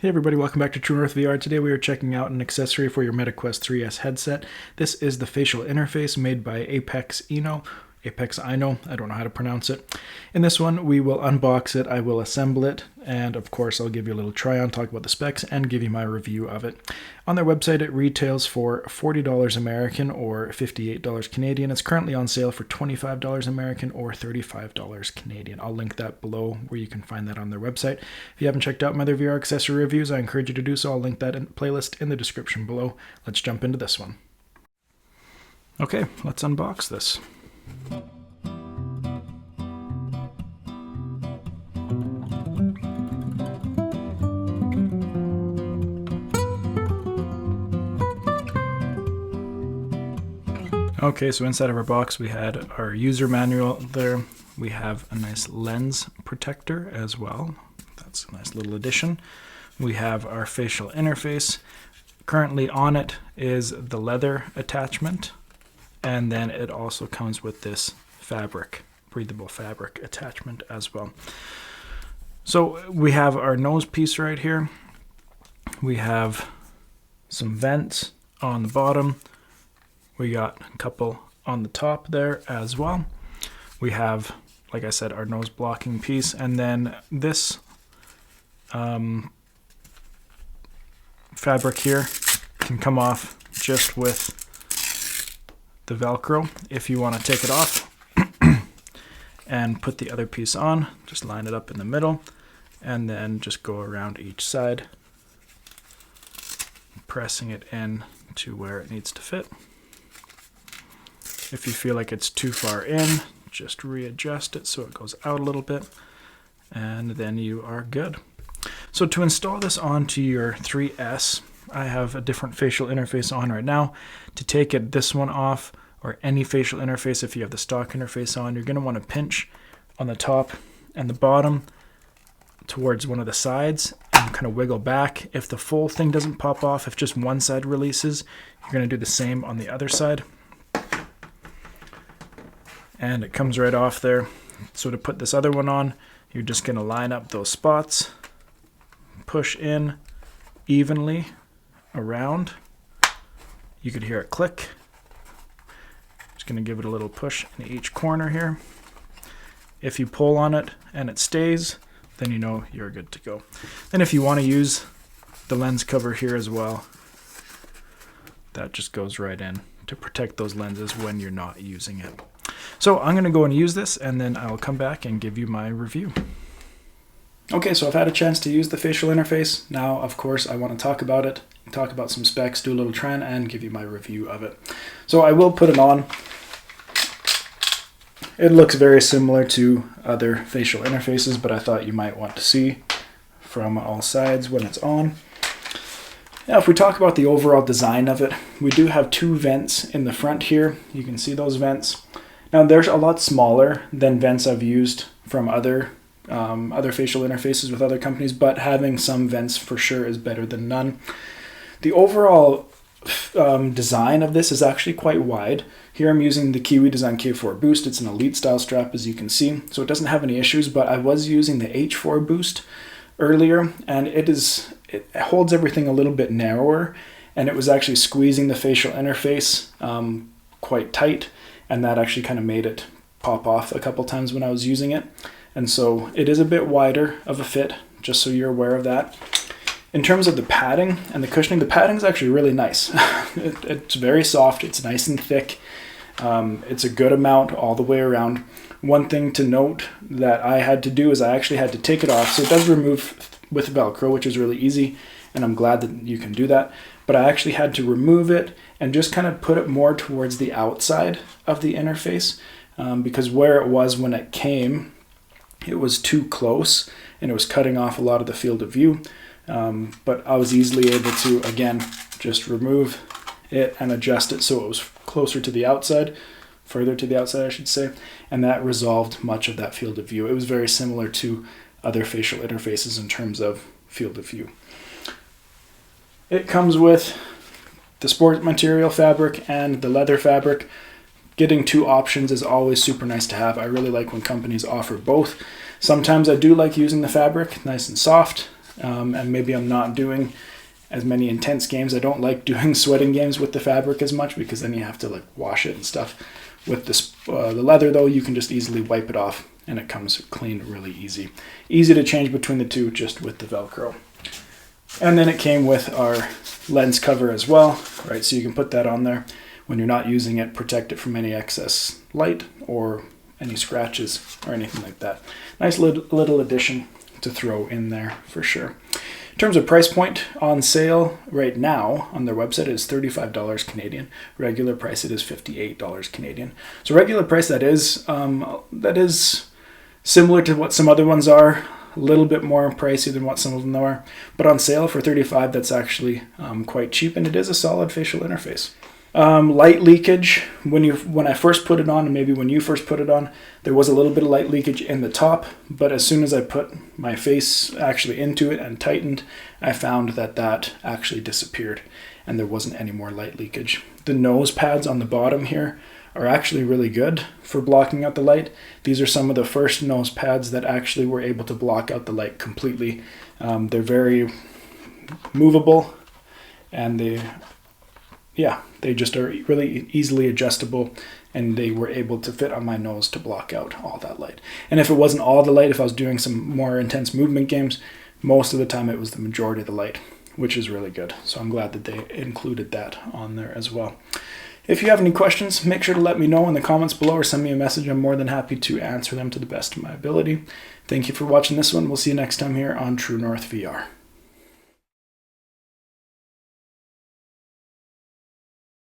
Hey everybody, welcome back to True North VR. Today we are checking out an accessory for your MetaQuest 3S headset. This is the facial interface made by Apexinno. Apexinno, I don't know how to pronounce it. In this one, we will unbox it, I will assemble it, and of course I'll give you a little try on, talk about the specs, and give you my review of it. On their website, it retails for $40 American or $58 Canadian. It's currently on sale for $25 American or $35 Canadian. I'll link that below where you can find that on their website. If you haven't checked out my other VR accessory reviews, I encourage you to do so. I'll link that playlist in the description below. Let's jump into this one. Okay, let's unbox this. Okay, so inside of our box we had our user manual there. We have a nice lens protector as well. That's a nice little addition. We have our facial interface. Currently on it is the leather attachment, and then it also comes with this fabric, breathable fabric attachment as well. So we have our nose piece right here. We have some vents on the bottom. We got a couple on the top there as well. We have, like I said, our nose blocking piece, and then this fabric here can come off just with the Velcro. If you want to take it off and put the other piece on, just line it up in the middle and then just go around each side, pressing it in to where it needs to fit. If you feel like it's too far in, just readjust it so it goes out a little bit, and then you are good. So to install this onto your 3S, I have a different facial interface on right now. To take this one off, or any facial interface, if you have the stock interface on, you're going to want to pinch on the top and the bottom towards one of the sides and kind of wiggle back. If the full thing doesn't pop off, if just one side releases, you're going to do the same on the other side. And it comes right off there. So to put this other one on, you're just going to line up those spots, push in evenly around. You could hear it click. Just going to give it a little push in each corner here. If you pull on it and it stays, then you know you're good to go. And if you want to use the lens cover here as well, that just goes right in to protect those lenses when you're not using it. So I'm going to go and use this, and then I'll come back and give you my review. Okay, so I've had a chance to use the facial interface. Now, of course, I want to talk about it, talk about some specs, do a little try and give you my review of it. So I will put it on. It looks very similar to other facial interfaces, but I thought you might want to see from all sides when it's on. Now, if we talk about the overall design of it, we do have two vents in the front here. You can see those vents. Now, they're a lot smaller than vents I've used from other facial interfaces with other companies, but having some vents for sure is better than none. The overall design of this is actually quite wide. Here I'm using the Kiwi Design K4 Boost. It's an Elite style strap, as you can see, so it doesn't have any issues, but I was using the H4 Boost earlier, and it holds everything a little bit narrower, and it was actually squeezing the facial interface quite tight, and that actually kind of made it pop off a couple times when I was using it. And so it is a bit wider of a fit, just so you're aware of that. In terms of the padding and the cushioning, the padding is actually really nice. It's very soft, it's nice and thick. It's a good amount all the way around. One thing to note that I had to do is I actually had to take it off. So it does remove with Velcro, which is really easy, and I'm glad that you can do that. But I actually had to remove it and just kind of put it more towards the outside of the interface, because where it was when it came, it was too close and it was cutting off a lot of the field of view. But I was easily able to, again, just remove it and adjust it so it was closer to the outside, further to the outside, I should say, and that resolved much of that field of view. It was very similar to other facial interfaces in terms of field of view. It comes with the sport material fabric and the leather fabric. Getting two options is always super nice to have. I really like when companies offer both. Sometimes I do like using the fabric, nice and soft, and maybe I'm not doing as many intense games. I don't like doing sweating games with the fabric as much because then you have to like wash it and stuff. With this, the leather though, you can just easily wipe it off and it comes clean really easy. Easy to change between the two just with the Velcro. And then it came with our lens cover as well, right? So you can put that on there when you're not using it, protect it from any excess light or any scratches or anything like that. Nice little addition to throw in there for sure. In terms of price point, on sale right now on their website is $35 Canadian. Regular price it is $58 Canadian. So regular price that is similar to what some other ones are. A little bit more pricey than what some of them are, but on sale for $35, that's actually quite cheap, and it is a solid facial interface. Light leakage, when I first put it on, and maybe when you first put it on, there was a little bit of light leakage in the top, but as soon as I put my face actually into it and tightened, I found that actually disappeared, and there wasn't any more light leakage. The nose pads on the bottom here are actually really good for blocking out the light. These are some of the first nose pads that actually were able to block out the light completely. They're very movable, and they just are really easily adjustable, and they were able to fit on my nose to block out all that light. And if it wasn't all the light, if I was doing some more intense movement games, most of the time it was the majority of the light, which is really good. So I'm glad that they included that on there as well. If you have any questions, make sure to let me know in the comments below or send me a message. I'm more than happy to answer them to the best of my ability. Thank you for watching this one. We'll see you next time here on True North VR.